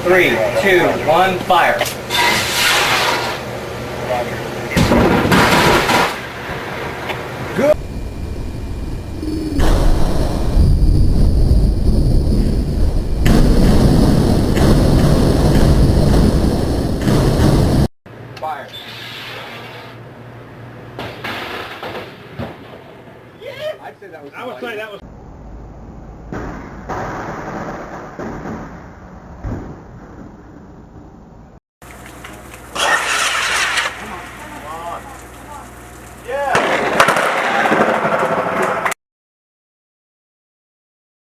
3, 2, 1, fire. Good. Fire. I'd say that was. I would say that was.